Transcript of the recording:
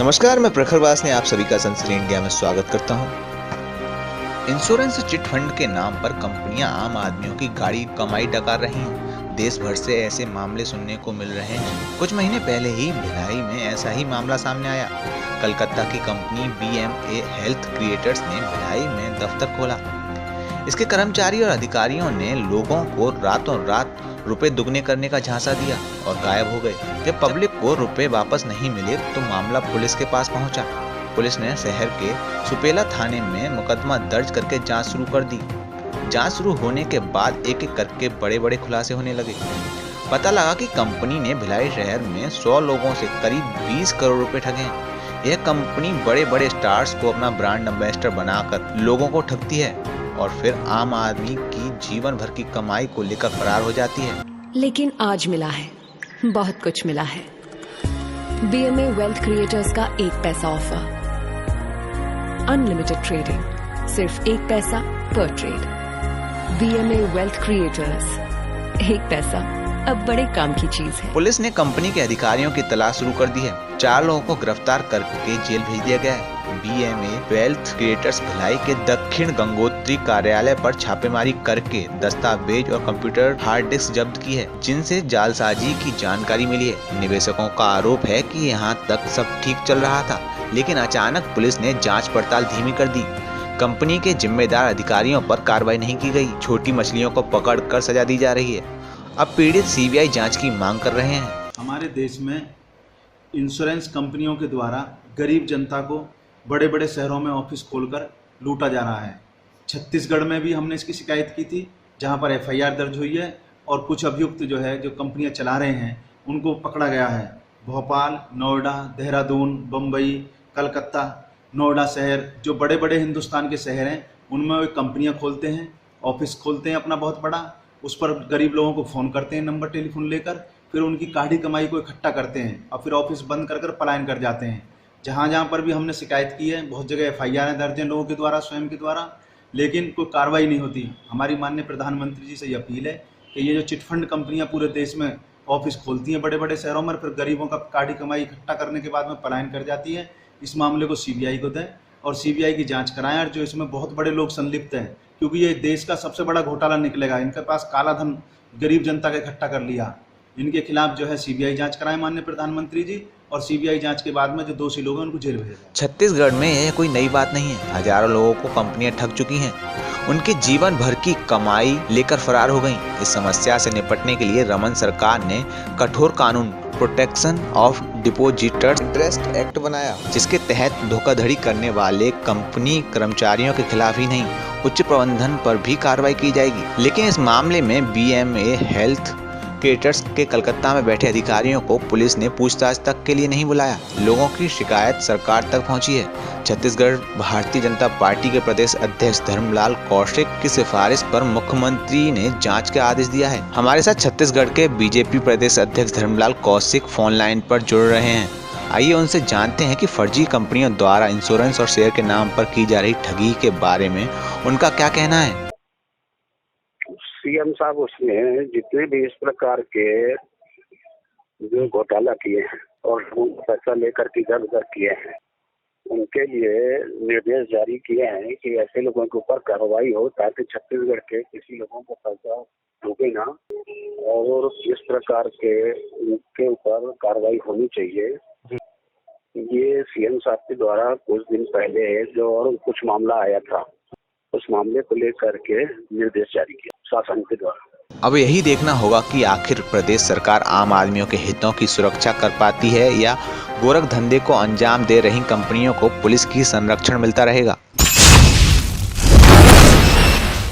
नमस्कार, मैं प्रखर वास ने आप सभी का सनसनी इंडिया में स्वागत करता हूं। इंश्योरेंस चिट फंड के नाम पर कंपनियां आम आदमियों की गाड़ी कमाई डकार रही हैं। देश भर से ऐसे मामले सुनने को मिल रहे हैं। कुछ महीने पहले ही भिलाई में ऐसा ही मामला सामने आया। कलकत्ता की कंपनी BMA हेल्थ क्रिएटर्स ने भिलाई में दफ्तर खोला। इसके कर्मचारी और अधिकारियों ने लोगों को रातों रात रुपए दुगने करने का झांसा दिया और गायब हो गए। जब पब्लिक को रुपए वापस नहीं मिले तो मामला पुलिस के पास पहुंचा। पुलिस ने शहर के सुपेला थाने में मुकदमा दर्ज करके जांच शुरू कर दी। जांच शुरू होने के बाद एक एक करके बड़े बड़े खुलासे होने लगे। पता लगा कि कंपनी ने भिलाई शहर में 100 लोगों से करीब 20 करोड़ रुपए ठगे हैं। यह कंपनी बड़े बड़े स्टार्स को अपना ब्रांड एम्बेसडर बनाकर लोगों को ठगती है और फिर आम आदमी की जीवन भर की कमाई को लेकर फरार हो जाती है। लेकिन आज मिला है, बहुत कुछ मिला है। BMA वेल्थ क्रिएटर्स का 1 पैसा ऑफर, अनलिमिटेड ट्रेडिंग, सिर्फ 1 पैसा पर ट्रेड। BMA वेल्थ क्रिएटर्स, 1 पैसा अब बड़े काम की चीज है। पुलिस ने कंपनी के अधिकारियों की तलाश शुरू कर दी है। 4 लोगों को गिरफ्तार करके जेल भेज दिया गया है। BMA वेल्थ क्रिएटर्स भिलाई के दक्षिण गंगोत्री कार्यालय पर छापेमारी करके दस्तावेज और कंप्यूटर हार्ड डिस्क जब्त की है, जिनसे जालसाजी की जानकारी मिली है। निवेशकों का आरोप है कि यहां तक सब ठीक चल रहा था, लेकिन अचानक पुलिस ने जांच पड़ताल धीमी कर दी। कंपनी के जिम्मेदार अधिकारियों पर कार्रवाई नहीं की गई। छोटी मछलियों को पकड़कर सजा दी जा रही है। अब पीड़ित CBI जांच की मांग कर रहे हैं। हमारे देश में इंश्योरेंस कंपनियों के द्वारा गरीब जनता को बड़े बड़े शहरों में ऑफिस खोलकर लूटा जा रहा है। छत्तीसगढ़ में भी हमने इसकी शिकायत की थी, जहां पर FIR दर्ज हुई है और कुछ अभियुक्त जो कंपनियां चला रहे हैं उनको पकड़ा गया है। भोपाल, नोएडा, देहरादून, बम्बई, कलकत्ता, नोएडा शहर जो बड़े बड़े हिंदुस्तान के शहर हैं, उनमें वे कंपनियां खोलते हैं, ऑफिस खोलते हैं अपना बहुत बड़ा। उस पर गरीब लोगों को फ़ोन करते हैं नंबर टेलीफोन लेकर, फिर उनकी काढ़ी कमाई को इकट्ठा करते हैं और फिर ऑफिस बंद कर पलायन कर जाते हैं। जहाँ जहाँ पर भी हमने शिकायत की है, बहुत जगह FIR दर्ज हैं लोगों के द्वारा, स्वयं के द्वारा, लेकिन कोई कार्रवाई नहीं होती। हमारी माननीय प्रधानमंत्री जी से ये अपील है कि ये जो चिटफंड कंपनियां पूरे देश में ऑफिस खोलती हैं बड़े बड़े शहरों में, फिर गरीबों का काढ़ी कमाई इकट्ठा करने के बाद में पलायन कर जाती है, इस मामले को CBI को दें और CBI की जाँच कराएँ। और जो इसमें बहुत बड़े लोग संलिप्त हैं, क्योंकि ये देश का सबसे बड़ा घोटाला निकलेगा। इनके पास काला धन गरीब जनता का इकट्ठा कर लिया। इनके खिलाफ CBI जांच कराएं माननीय प्रधानमंत्री जी, और CBI जांच के बाद में जो दोषी लोग हैं उनको जेल भेजें। छत्तीसगढ़ में यह कोई नई बात नहीं है। हजारों लोगों को कंपनियां ठग चुकी हैं। उनके जीवन भर की कमाई लेकर फरार हो गईं। इस समस्या से निपटने के लिए रमन सरकार ने कठोर कानून protection of depositors interest act बनाया, जिसके तहत धोखाधड़ी करने वाले कंपनी कर्मचारियों के खिलाफ ही नहीं, उच्च प्रबंधन पर भी कार्रवाई की जाएगी। लेकिन इस मामले में BMA हेल्थ क्रिएटर्स के कलकत्ता में बैठे अधिकारियों को पुलिस ने पूछताछ तक के लिए नहीं बुलाया। लोगों की शिकायत सरकार तक पहुंची है। छत्तीसगढ़ भारतीय जनता पार्टी के प्रदेश अध्यक्ष धर्मलाल कौशिक की सिफारिश पर मुख्यमंत्री ने जांच का आदेश दिया है। हमारे साथ छत्तीसगढ़ के BJP प्रदेश अध्यक्ष धर्मलाल कौशिक फोन लाइन पर जुड़ रहे हैं। आइए उनसे जानते हैं कि फर्जी कंपनियों द्वारा इंश्योरेंस और शेयर के नाम पर की जा रही ठगी के बारे में उनका क्या कहना है। CM साहब उसने जितने भी इस प्रकार के जो घोटाला किए हैं और पैसा लेकर के इधर उधर किए हैं, उनके लिए निर्देश जारी किए हैं कि ऐसे लोगों के ऊपर कार्रवाई हो, ताकि छत्तीसगढ़ के किसी लोगों को पैसा डूबे ना, और इस प्रकार के उनके ऊपर कार्रवाई होनी चाहिए। ये CM साहब के द्वारा कुछ दिन पहले जो और कुछ मामला आया था, उस मामले को लेकर के निर्देश जारी किया शासन के द्वारा। अब यही देखना होगा कि आखिर प्रदेश सरकार आम आदमियों के हितों की सुरक्षा कर पाती है या गोरख धंधे को अंजाम दे रही कंपनियों को पुलिस की संरक्षण मिलता रहेगा।